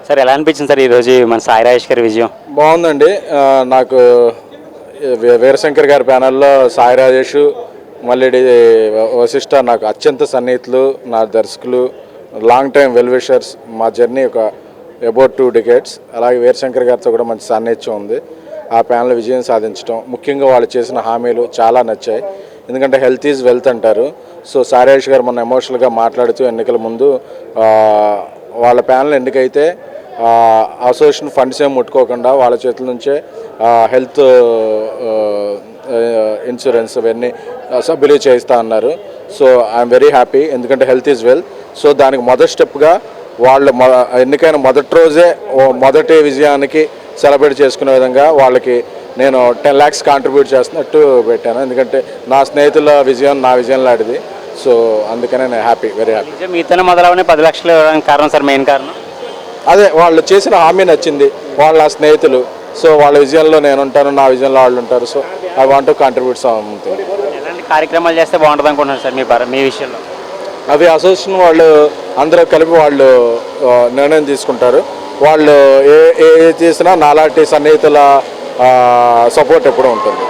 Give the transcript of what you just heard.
Sir ఎలా అనిపించింది sir ఈరోజు మన సాయి రాజేష్ గారి విజయం? బాగుందండి. నాకు వీరశంకర్ గారి ప్యానల్లో సాయి రాజేష్, మళ్ళీ వశిష్ఠ నాకు అత్యంత సన్నిహితులు, నా దర్శకులు, లాంగ్ టైం వెల్ విషర్స్. మా జర్నీ ఒక అబౌట్ 2 decades. అలాగే వీరశంకర్ గారితో కూడా మంచి సాన్నిహిత్యం ఉంది. ఆ ప్యానల్ విజయం సాధించడం, ముఖ్యంగా వాళ్ళు చేసిన హామీలు చాలా నచ్చాయి. ఎందుకంటే హెల్త్ ఈజ్ వెల్త్ అంటారు. సో సాయి రాజేష్ గారు మొన్న ఎమోషనల్గా మాట్లాడుతూ ఎన్నికల ముందు వాళ్ళ ప్యానల్ ఎన్నికైతే అసోసియేషన్ ఫండ్స్ ఏం ముట్టుకోకుండా వాళ్ళ చేతుల నుంచే హెల్త్ ఇన్సూరెన్స్ ఇవన్నీ సభ్యులు చేయిస్తా అన్నారు. సో ఐఎమ్ వెరీ హ్యాపీ, ఎందుకంటే హెల్త్ ఈజ్ వెల్త్. సో దానికి మొదటి స్టెప్గా వాళ్ళు ఎన్నికైన మొదటి రోజే మొదటి విజయానికి సెలబ్రేట్ చేసుకునే విధంగా వాళ్ళకి నేను 10 lakhs కాంట్రిబ్యూట్ చేస్తున్నట్టు పెట్టాను. ఎందుకంటే నా స్నేహితుల విజయం నా విజయం లాంటిది. సో అందుకనే నేను హ్యాపీ, వెరీ హ్యాపీ. మీతోనే మొదలవని 10 లక్షలు ఇవ్వడానికి కారణం సార్, మెయిన్ కారణం అదే వాళ్ళు చేసిన హామీ నచ్చింది. వాళ్ళు నా స్నేహితులు. సో వాళ్ళ విజయంలో నేను ఉంటాను, నా విజయంలో వాళ్ళు ఉంటారు. So I want to contribute something. ఎలాంటి కార్యక్రమాలు చేస్తే బాగుంటుంది అనుకుంటున్నారు సార్ మీ విషయంలో? అవి అసోసియేషన్ వాళ్ళు అందరూ కలిపి వాళ్ళు నిర్ణయం తీసుకుంటారు. వాళ్ళు ఏ చేసినా నాలాంటి సన్నిహితుల సపోర్ట్ ఎప్పుడూ ఉంటుంది.